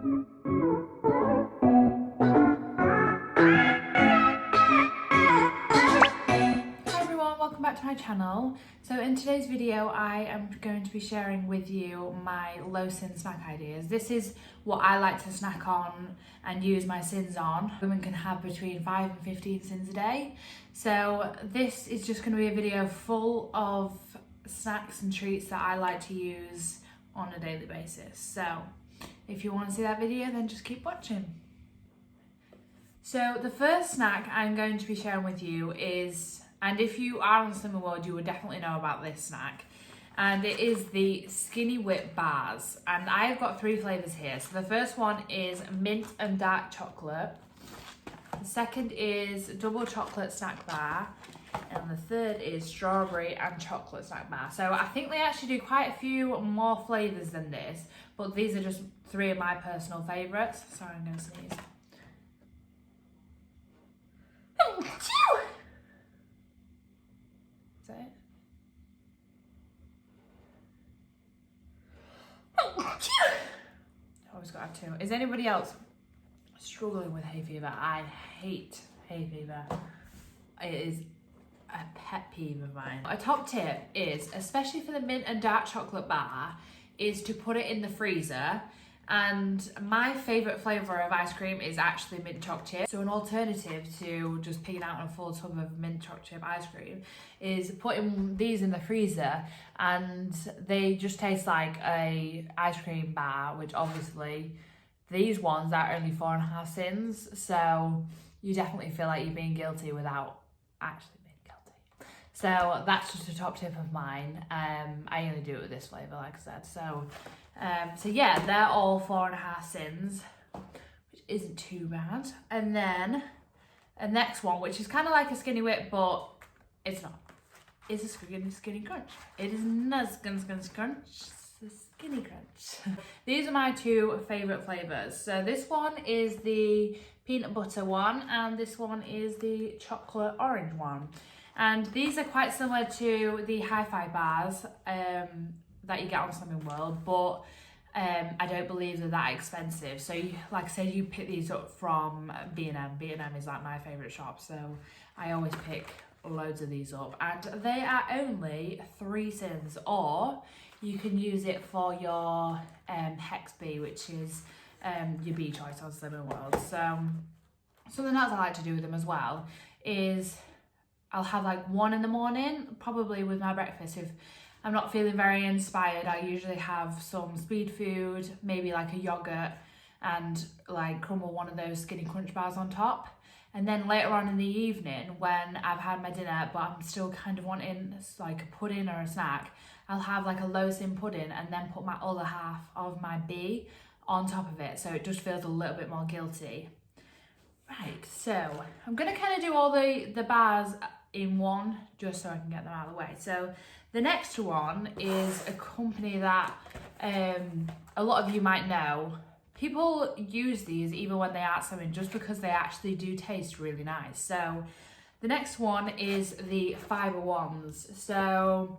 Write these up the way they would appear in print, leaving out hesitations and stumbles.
Welcome back to my channel. So in today's video I am going to be sharing with you my low sin snack ideas. This is what I like to snack on and use my sins on. Women can have between 5 and 15 sins a day. So this is just going to be a video full of snacks and treats that I like to use on a daily basis. So if you want to see that video, then just keep watching. So the first snack I'm going to be sharing with you is, and if you are on Slimming World, you would definitely know about this snack. And it is the Skinny Whip bars. And I've got 3 flavours here. So the first one is mint and dark chocolate. The second is double chocolate snack bar. And the third is strawberry and chocolate snack bar. So I think they actually do quite a few more flavours than this. But these are just 3 of my personal favourites. Sorry, I'm going to sneeze. Always got to have 2. Is anybody else struggling with hay fever? I hate hay fever. It is a pet peeve of mine. A top tip is, especially for the mint and dark chocolate bar, is to put it in the freezer. And my favourite flavour of ice cream is actually mint choc chip. So an alternative to just picking out a full tub of mint choc chip ice cream is putting these in the freezer, and they just taste like a ice cream bar, which obviously these ones are only 4.5 sins. So you definitely feel like you're being guilty without actually being guilty. So that's just a top tip of mine. I only do it with this flavour, like I said. So yeah, they're all 4.5 sins, which isn't too bad. And then a next one, which is kind of like a Skinny Whip, but it's not. It's a skinny crunch. It is not skinny crunch. It's a skinny crunch. These are my 2 favourite flavours. So this one is the peanut butter one, and this one is the chocolate orange one. And these are quite similar to the hi-fi bars that you get on Slimming World, but I don't believe they're that expensive. So you, like I said, you pick these up from B&M. B&M is like my favourite shop, so I always pick loads of these up. And they are only 3 sins, or you can use it for your Hex B, which is your B choice on Slimming World. So something else I like to do with them as well is I'll have like one in the morning, probably with my breakfast. If I'm not feeling very inspired, I usually have some speed food, maybe like a yogurt, and like crumble one of those skinny crunch bars on top. And then later on in the evening, when I've had my dinner but I'm still kind of wanting like a pudding or a snack, I'll have like a low sin pudding and then put my other half of my B on top of it, so it just feels a little bit more guilty. Right, so I'm gonna kind of do all the bars in one just so I can get them out of the way. So the next one is a company that a lot of you might know. People use these even when they aren't swimming, just because they actually do taste really nice. So the next one is the Fibre Ones. So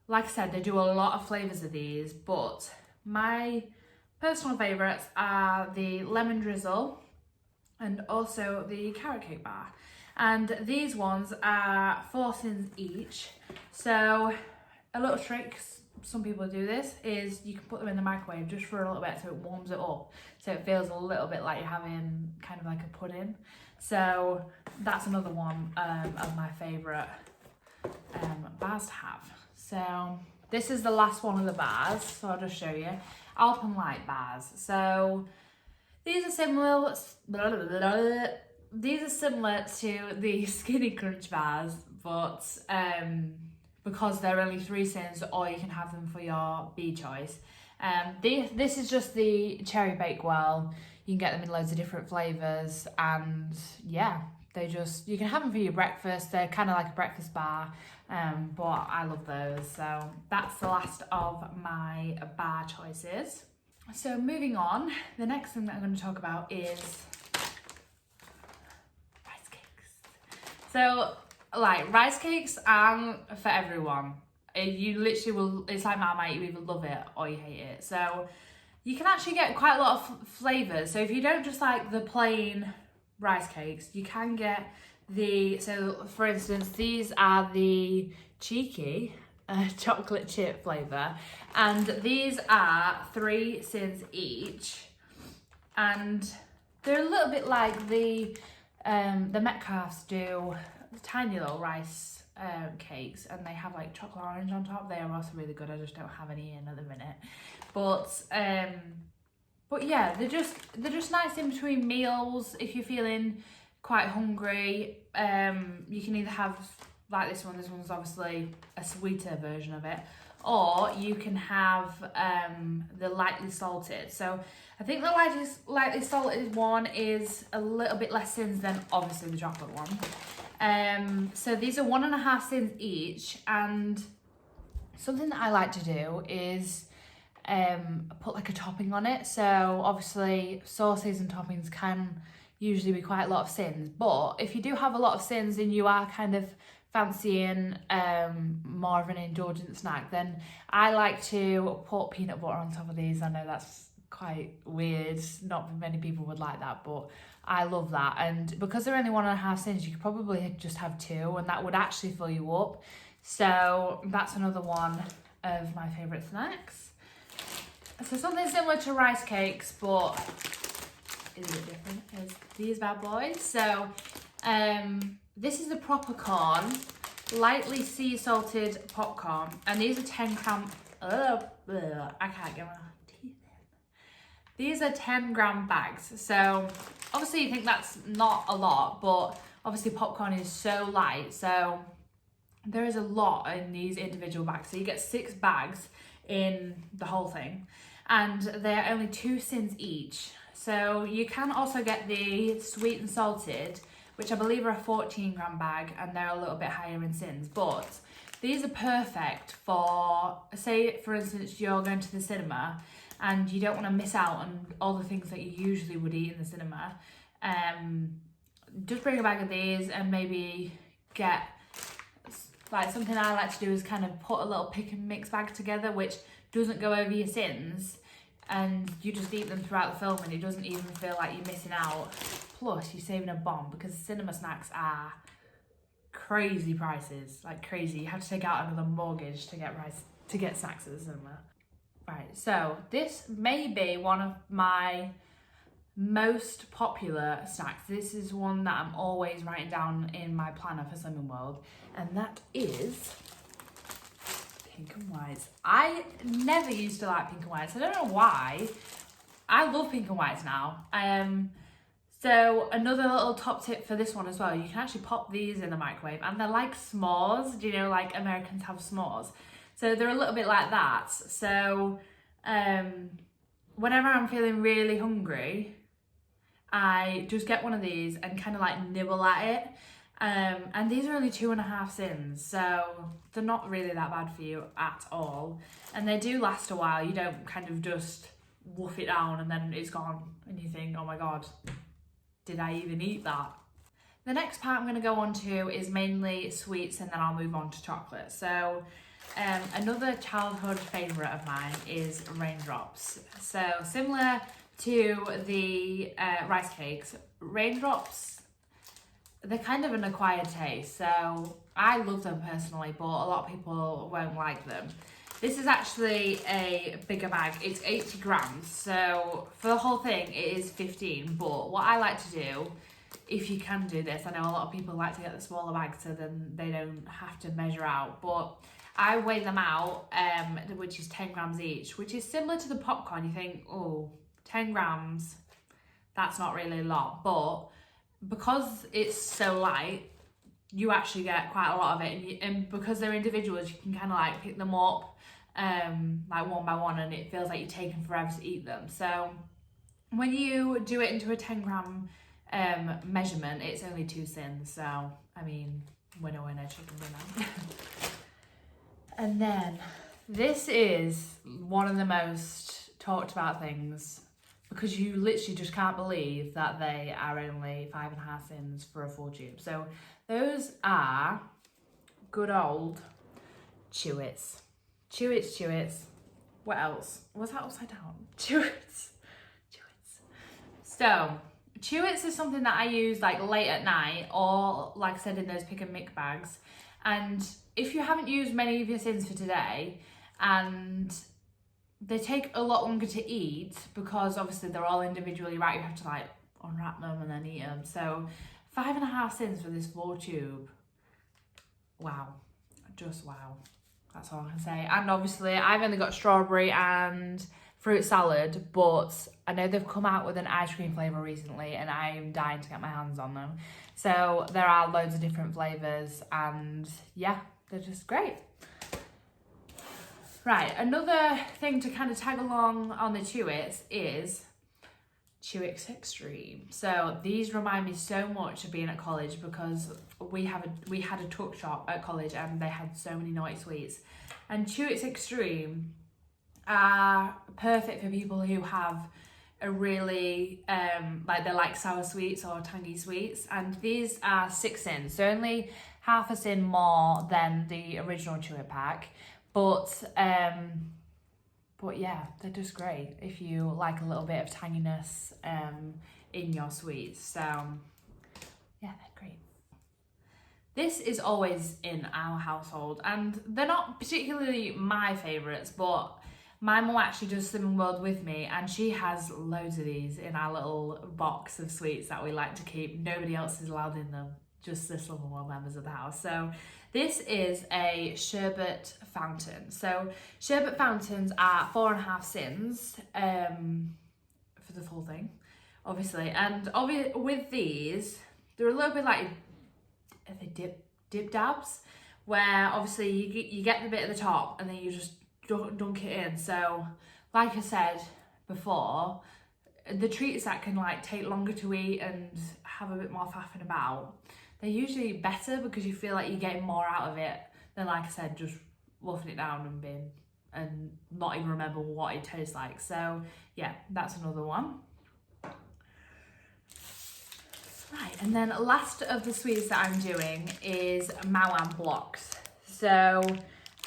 like I said, they do a lot of flavours of these, but my personal favourites are the lemon drizzle and also the carrot cake bar. And these ones are 4 sins each. So a little trick, some people do this, is you can put them in the microwave just for a little bit so it warms it up, so it feels a little bit like you're having kind of like a pudding. So that's another one of my favourite bars to have. So this is the last one of the bars, so I'll just show you. Alpen Light bars. So these are similar to the Skinny Crunch bars, but because they're only 3 sins, or you can have them for your B choice. This is just the cherry bakewell. You can get them in loads of different flavours, and yeah, you can have them for your breakfast. They're kind of like a breakfast bar, but I love those. So that's the last of my bar choices. So moving on, the next thing that I'm going to talk about is rice cakes. So like rice cakes aren't for everyone. You literally will, it's like Marmite, you either love it or you hate it. So you can actually get quite a lot of flavours. So if you don't just like the plain rice cakes, you can get so for instance, these are the cheeky chocolate chip flavour, and these are 3 cents each, and they're a little bit like the Metcalfs do tiny little rice cakes, and they have like chocolate orange on top. They are also really good. I just don't have any in at the minute, but yeah, they're just nice in between meals if you're feeling quite hungry. You can either have like this one's obviously a sweeter version of it, or you can have the lightly salted. So I think the lightly salted one is a little bit less sins than obviously the chocolate one. So these are 1.5 cents each, and something that I like to do is put like a topping on it. So obviously sauces and toppings can usually be quite a lot of sins, but if you do have a lot of sins and you are kind of fancying more of an indulgent snack, then I like to put peanut butter on top of these. I know that's quite weird, not many people would like that, but I love that. And because they're only 1.5 cents, you could probably just have 2 and that would actually fill you up. So that's another one of my favourite snacks. So something similar to rice cakes, but is a bit different, is these bad boys. So this is the proper corn, lightly sea salted popcorn, and these are 10 gram. I can't get my teeth in. These are 10 gram bags. So obviously you think that's not a lot, but obviously popcorn is so light, so there is a lot in these individual bags. So you get 6 bags in the whole thing, and they're only 2 cents each. So you can also get the sweet and salted, which I believe are a 14 gram bag, and they're a little bit higher in sins. But these are perfect for, say for instance, you're going to the cinema and you don't want to miss out on all the things that you usually would eat in the cinema. Just bring a bag of these and maybe get, like, something I like to do is kind of put a little pick and mix bag together, which doesn't go over your sins, and you just eat them throughout the film and it doesn't even feel like you're missing out. Plus you're saving a bomb, because cinema snacks are crazy prices, like crazy. You have to take out another mortgage to get snacks at the cinema. Right, so this may be one of my most popular snacks. This is one that I'm always writing down in my planner for Slimming World, and that is pink and whites. I never used to like pink and whites. I don't know why. I love pink and whites now. So another little top tip for this one as well, you can actually pop these in the microwave, and they're like s'mores. Do you know, like Americans have s'mores? So they're a little bit like that. So whenever I'm feeling really hungry, I just get one of these and kind of like nibble at it. And these are only 2.5 cents, so they're not really that bad for you at all. And they do last a while. You don't kind of just wolf it down and then it's gone and you think, oh my God, did I even eat that? The next part I'm going to go on to is mainly sweets, and then I'll move on to chocolate. So another childhood favourite of mine is raindrops. So similar to the rice cakes, raindrops, they're kind of an acquired taste. So I love them personally, but a lot of people won't like them. This is actually a bigger bag. It's 80 grams. So for the whole thing, it is 15. But what I like to do, if you can do this, I know a lot of people like to get the smaller bag so then they don't have to measure out. But I weigh them out, which is 10 grams each, which is similar to the popcorn. You think, oh, 10 grams, that's not really a lot. But because it's so light, you actually get quite a lot of it, and because they're individuals, you can kind of like pick them up like one by one, and it feels like you're taking forever to eat them. So when you do it into a 10 gram measurement, it's only 2 cents. So I mean, winner winner, chicken dinner. And then this is one of the most talked about things, because you literally just can't believe that they are only 5.5 cents for a full tube. So those are good old Chewits. Chewits. What else? Was that upside down? Chewits. So, Chewits is something that I use like late at night, or like I said, in those pick and mix bags. And if you haven't used many of your sins for today, and they take a lot longer to eat because obviously they're all individually wrapped, you have to like unwrap them and then eat them. So 5.5 sins for this 4 tube. Wow, just wow. That's all I can say. And obviously I've only got strawberry and fruit salad, but I know they've come out with an ice cream flavour recently and I'm dying to get my hands on them. So there are loads of different flavours and yeah, they're just great. Right, another thing to kind of tag along on the Chewits is Chewits Extreme. So these remind me so much of being at college because we had a tuck shop at college and they had so many naughty sweets. And Chewits Extreme are perfect for people who have a really like they like sour sweets or tangy sweets, and these are 6 sins, so only half a sin more than the original Chewit pack, but yeah, they're just great if you like a little bit of tanginess in your sweets. So yeah, they're great. This is always in our household, and they're not particularly my favourites, but my mum actually does Slimming World with me, and she has loads of these in our little box of sweets that we like to keep. Nobody else is allowed in them, just the Slimming World members of the house. So this is a Sherbet Fountain. So Sherbet Fountains are 4.5 sins for the full thing, obviously. And with these, they're a little bit like the dip dabs, where obviously you get the bit at the top and then you just dunk it in. So like I said before, the treats that can like take longer to eat and have a bit more faffing about, they're usually better because you feel like you're getting more out of it than, like I said, just wolfing it down and bin and not even remember what it tastes like. So yeah, that's another one. Right, and then last of the sweets that I'm doing is maoam Bloxx. So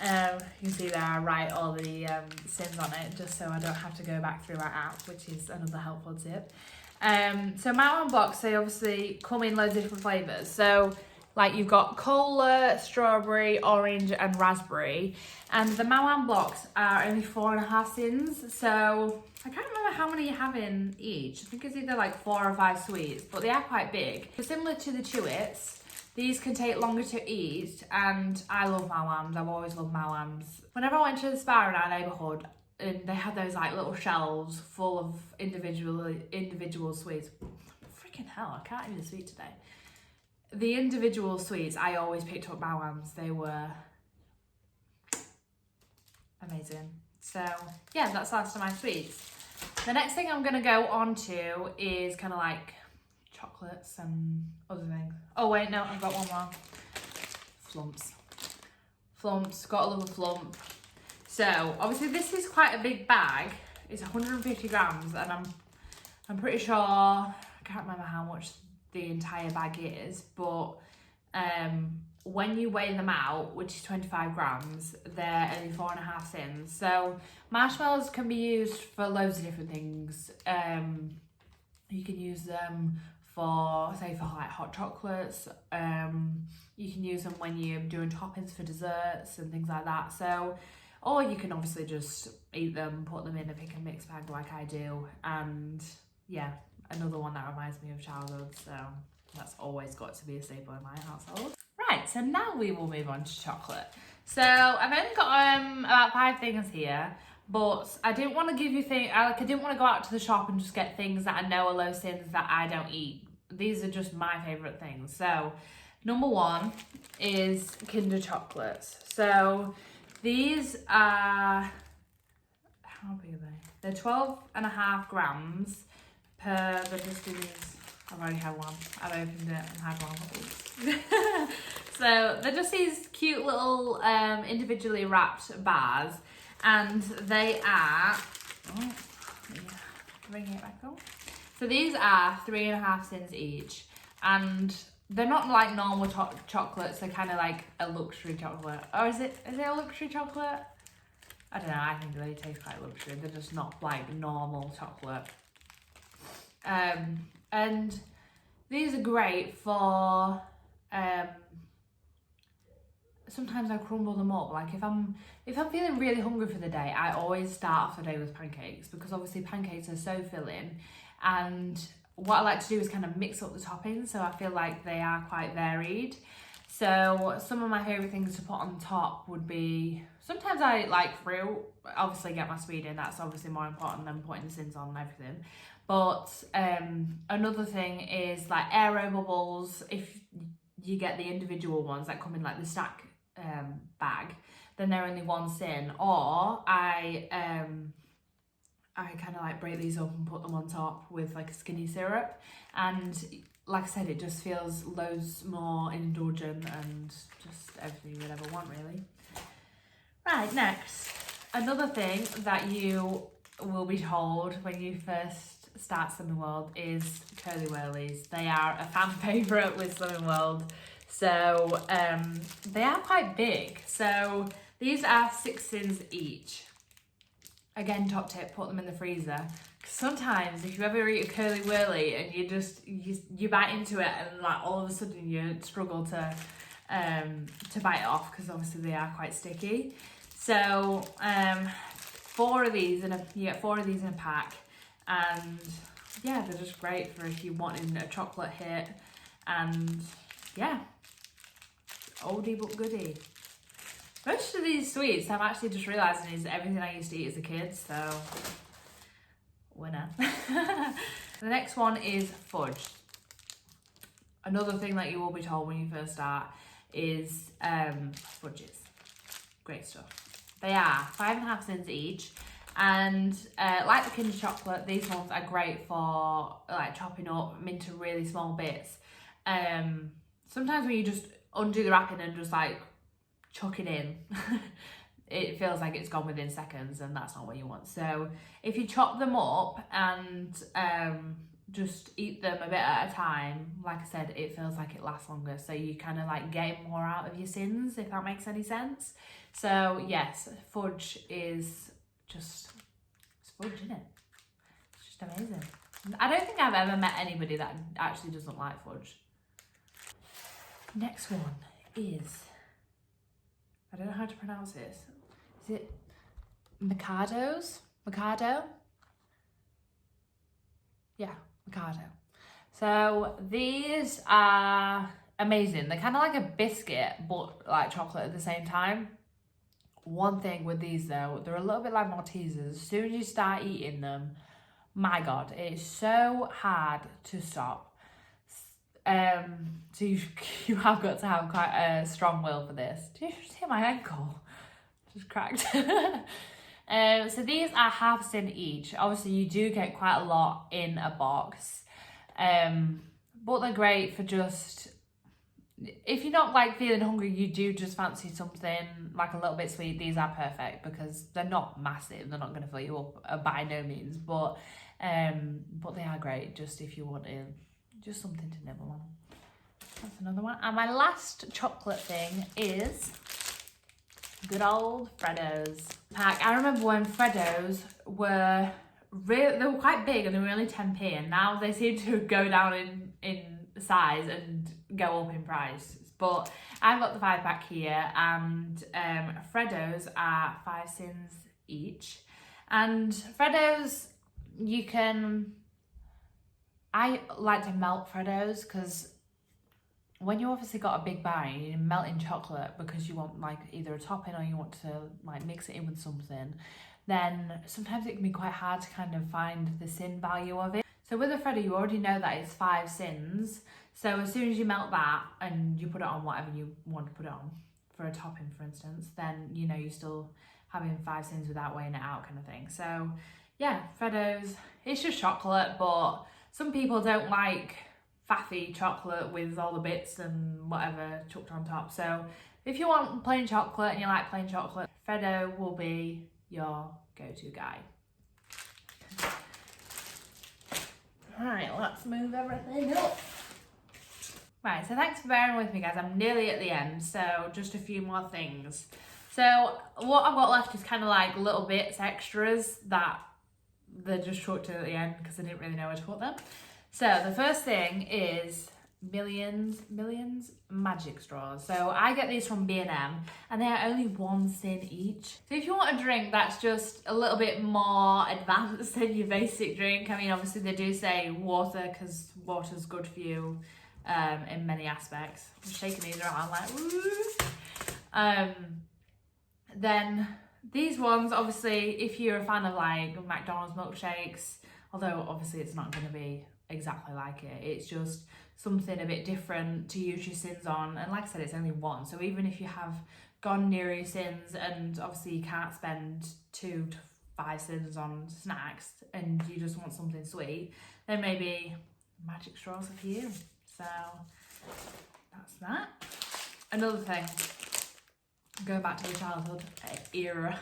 you can see there I write all the sins on it just so I don't have to go back through our app, which is another helpful tip. So maoam Bloxx, they obviously come in loads of different flavours. So like you've got cola, strawberry, orange and raspberry. And the maoam Bloxx are only 4.5 sins. So I can't remember how many you have in each. I think it's either like 4 or 5 sweets, but they are quite big. So similar to the Chewits, these can take longer to eat, and I love maoams. I've always loved maoams. Whenever I went to the Spar in our neighbourhood, and they had those like little shelves full of individual sweets. Freaking hell, I can't even speak today. The individual sweets, I always picked up maoams. They were amazing. So yeah, that's the last of my sweets. The next thing I'm gonna go on to is kind of like chocolates and other things. Oh wait, no, I've got one more. Flumps, gotta love a flump. So obviously this is quite a big bag. It's 150 grams, and I'm pretty sure, I can't remember how much the entire bag is, but when you weigh them out, which is 25 grams, they're only 4.5 sins. So marshmallows can be used for loads of different things. You can use them for, say, for like hot chocolates. You can use them when you're doing toppings for desserts and things like that. So, or you can obviously just eat them, put them in a pick and mix bag like I do. And yeah, another one that reminds me of childhood. So that's always got to be a staple in my household. Right, so now we will move on to chocolate. So I've only got about 5 things here, but I didn't want to give you things, I didn't want to go out to the shop and just get things that I know are low sins that I don't eat. These are just my favourite things. So number 1 is Kinder chocolates. So these are, how big are they? They're 12.5 grams per, they're just in these, I've already had one. I've opened it and had one. So they're just these cute little individually wrapped bars, and they are, bring it back on. So these are 3.5 sins each, and they're not like normal chocolates. They're kind of like a luxury chocolate. Or is it a luxury chocolate? I don't know, I think they taste quite luxury. They're just not like normal chocolate. And these are great for, sometimes I crumble them up. Like if I'm feeling really hungry for the day, I always start off the day with pancakes, because obviously pancakes are so filling, and what I like to do is kind of mix up the toppings, so I feel like they are quite varied. So some of my favourite things to put on top would be, sometimes I like fruit, obviously get my sweet in, that's obviously more important than putting the sins on and everything. But another thing is like aero bubbles. If you get the individual ones that come in like the stack bag, then they're only one sin. Or I kind of like break these up and put them on top with like a skinny syrup, and like I said, it just feels loads more indulgent and just everything you'd ever want, really. Right, next, another thing that you will be told when you first start Slimming World is curly whirlies. They are a fan favourite with Slimming World. So they are quite big. So these are 6 sins each. Again, top tip, put them in the freezer. Sometimes if you ever eat a curly whirly and you bite into it and like all of a sudden you struggle to bite it off, because obviously they are quite sticky. So 4 of these you get 4 of these in a pack, and yeah, they're just great for if you wanted a chocolate hit, and yeah, oldie but goodie. Most of these sweets, I'm actually just realising, is everything I used to eat as a kid, so winner. The next one is fudge. Another thing that you will be told when you first start is fudges. Great stuff. They are 5.5 cents each, and like the Kinder chocolate, these ones are great for like chopping up them into really small bits. Sometimes when you just undo the wrapping and just like chuck it in, it feels like it's gone within seconds, and that's not what you want. So if you chop them up and just eat them a bit at a time, like I said, it feels like it lasts longer, so you kind of like get more out of your sins, if that makes any sense. So yes, fudge is just, it's fudge, isn't it? It's just amazing. I don't think I've ever met anybody that actually doesn't like fudge. Next one is, I don't know how to pronounce this. Is it Mikado's? Mikado? Yeah, Mikado. So these are amazing. They're kind of like a biscuit, but like chocolate at the same time. One thing with these though, they're a little bit like Maltesers. As soon as you start eating them, my God, it's so hard to stop. So you have got to have quite a strong will for this. Did you just hear my ankle? Just cracked. So these are half a cent each. Obviously you do get quite a lot in a box, but they're great for just, if you're not like feeling hungry, you do just fancy something like a little bit sweet, these are perfect because they're not massive, they're not going to fill you up by no means, but they are great just if you want just something to nibble on. That's another one. And my last chocolate thing is good old Freddos pack. I remember when Freddos were they were quite big and they were only 10p, and now they seem to go down in size and go up in price. But I've got the 5-pack here, and Freddos are 5 cents each. And Freddos, I like to melt Freddos because when you obviously got a big bag, you're melting chocolate because you want like either a topping or you want to like mix it in with something, then sometimes it can be quite hard to kind of find the sin value of it. So with a Freddo, you already know that it's 5 sins. So as soon as you melt that and you put it on whatever you want to put it on, for a topping for instance, then you know you're still having 5 sins without weighing it out kind of thing. So yeah, Freddos, it's just chocolate, but some people don't like faffy chocolate with all the bits and whatever chucked on top. So if you want plain chocolate and you like plain chocolate, Freddo will be your go-to guy. Right, let's move everything up. Right, so thanks for bearing with me guys, I'm nearly at the end, so just a few more things. So what I've got left is kind of like little bits, extras that they're just chucked in at the end because I didn't really know where to put them. So the first thing is millions magic straws. So I get these from B&M and they're only 1 cent each. So if you want a drink that's just a little bit more advanced than your basic drink, I mean obviously they do say water because water's good for you in many aspects. I'm shaking these around like woo. Then these ones, obviously if you're a fan of like McDonald's milkshakes, although obviously it's not going to be exactly like it, it's just something a bit different to use your sins on, and like I said, it's only 1, so even if you have gone near your sins and obviously you can't spend 2 to 5 sins on snacks and you just want something sweet, then maybe magic straws are for you. So that's that. Another thing, going back to the childhood era,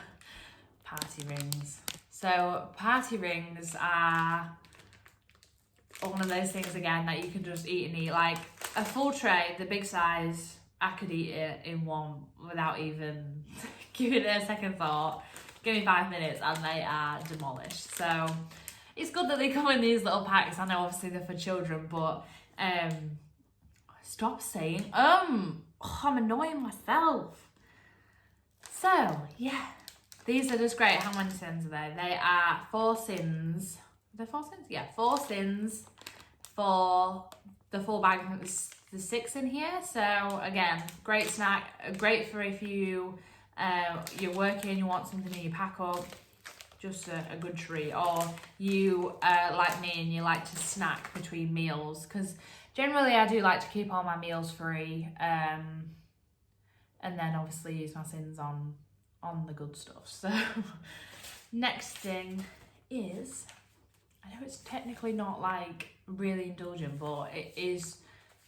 party rings. So party rings are one of those things again that you can just eat and eat. Like a full tray, the big size, I could eat it in one without even giving it a second thought. Give me 5 minutes and they are demolished. So it's good that they come in these little packs. I know obviously they're for children, but stop saying I'm annoying myself. So yeah, these are just great. How many sins are they? They are 4 sins. Are there 4 sins? Yeah, 4 sins for the full bag. I think there's 6 in here. So again, great snack, great for if you're working, you want something in your pack up, just a good treat. Or you like me and you like to snack between meals, because generally I do like to keep all my meals free, and then obviously use my sins on the good stuff. So next thing is, I know it's technically not like really indulgent, but it is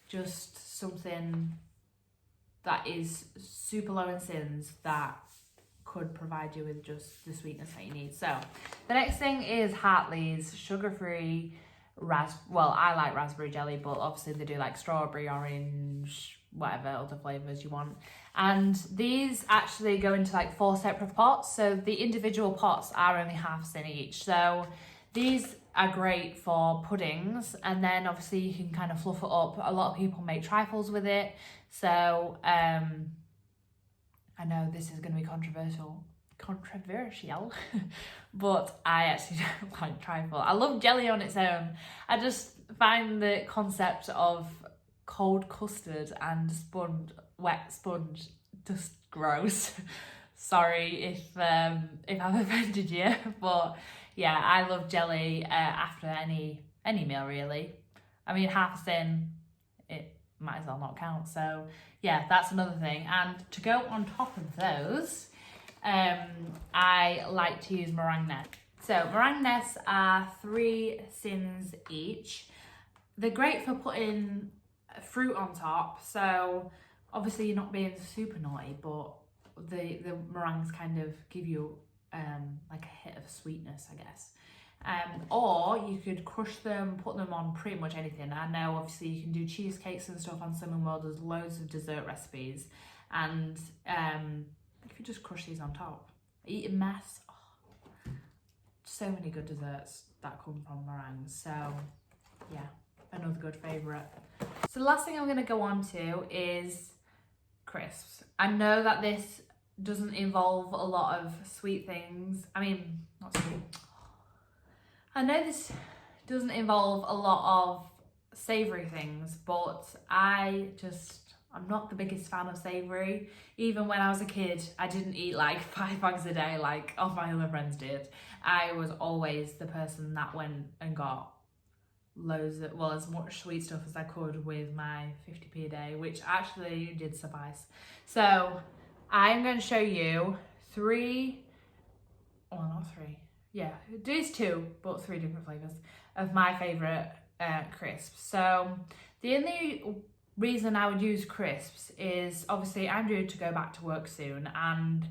just something that is super low in sins that could provide you with just the sweetness that you need. So the next thing is Hartleys sugar-free well, I like raspberry jelly, but obviously they do like strawberry, orange, whatever other flavours you want. And these actually go into like 4 separate pots. So the individual pots are only half a cent each. So these are great for puddings, and then obviously you can kind of fluff it up. A lot of people make trifles with it. So I know this is going to be controversial, but I actually don't like trifle. I love jelly on its own. I just find the concept of cold custard and wet sponge just gross. Sorry if I've offended you, but yeah, I love jelly after any meal really. I mean, half a tin, it might as well not count. So yeah, that's another thing. And to go on top of those, I like to use Meringue Nests. So Meringue Nests are 3 sins each. They're great for putting fruit on top. So obviously you're not being super naughty, but the meringues kind of give you like a hit of sweetness, I guess. Or you could crush them, put them on pretty much anything. I know obviously you can do cheesecakes and stuff on Slimming World. There's loads of dessert recipes, and if you just crush these on top, eat a mess. Oh, so many good desserts that come from meringues. So yeah, another good favourite. So the last thing I'm going to go on to is crisps. I know that this doesn't involve a lot of sweet things. I mean, not sweet. I know this doesn't involve a lot of savoury things, but I'm not the biggest fan of savoury. Even when I was a kid, I didn't eat like 5 bags a day like all my other friends did. I was always the person that went and got as much sweet stuff as I could with my 50p a day, which actually did suffice. So I'm going to show you 3, well not 3, yeah, these 2, but 3 different flavours of my favourite crisps. So the only reason I would use crisps is obviously I'm due to go back to work soon, and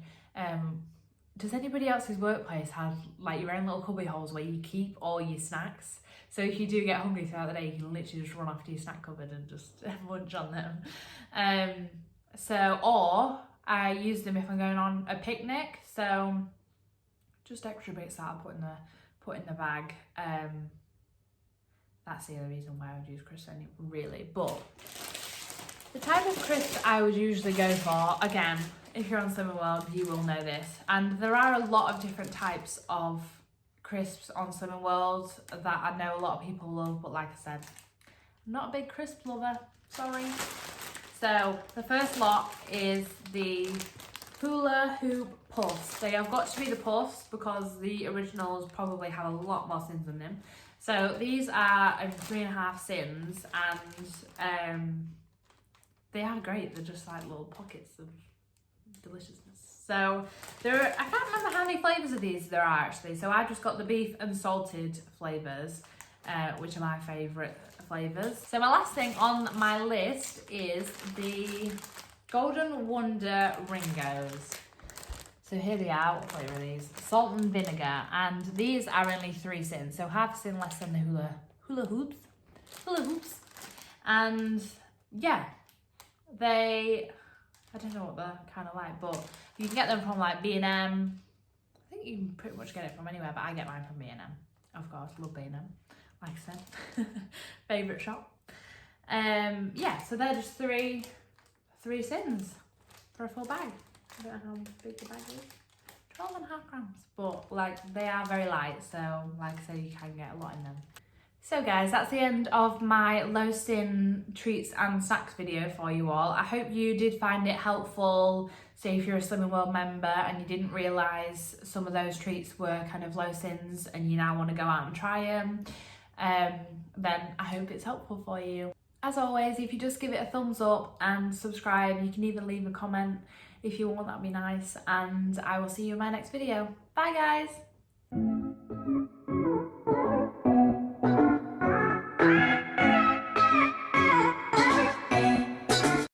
does anybody else's workplace have like your own little cubby holes where you keep all your snacks? So if you do get hungry throughout the day, you can literally just run off to your snack cupboard and just munch on them. Or I use them if I'm going on a picnic, so just extra bits that I'll put in the bag. That's the other reason why I would use crisps really. But the type of crisps I would usually go for, again, if you're on Slimming World, you will know this. And there are a lot of different types of crisps on Slimming World that I know a lot of people love, but like I said, I'm not a big crisp lover, sorry. So the first lot is the Hula Hoop Puffs. They have got to be the puffs because the originals probably have a lot more sins in them. So these are 3.5 sins, and they are great. They're just like little pockets of deliciousness. So I can't remember how many flavours of these there are actually. So I just got the beef and salted flavours, which are my favourite flavours. So my last thing on my list is the Golden Wonder Ringos. So here they are. What flavour are these? Salt and vinegar, and these are only 3 sins, so half a sin less than the hula hoops. And yeah, I don't know what they're kind of like, but you can get them from like B&M. I think you can pretty much get it from anywhere, but I get mine from B&M. Of course, love B&M, like I said. Favourite shop. Yeah, so they're just three sins for a full bag. I don't know how big the bag is. 12.5 grams, but like they are very light, so like I said, you can get a lot in them. So guys, that's the end of my low sin treats and snacks video for you all. I hope you did find it helpful. Say if you're a Slimming World member and you didn't realise some of those treats were kind of low sins and you now want to go out and try them, then I hope it's helpful for you. As always, if you just give it a thumbs up and subscribe, you can even leave a comment if you want, that'd be nice. And I will see you in my next video. Bye guys!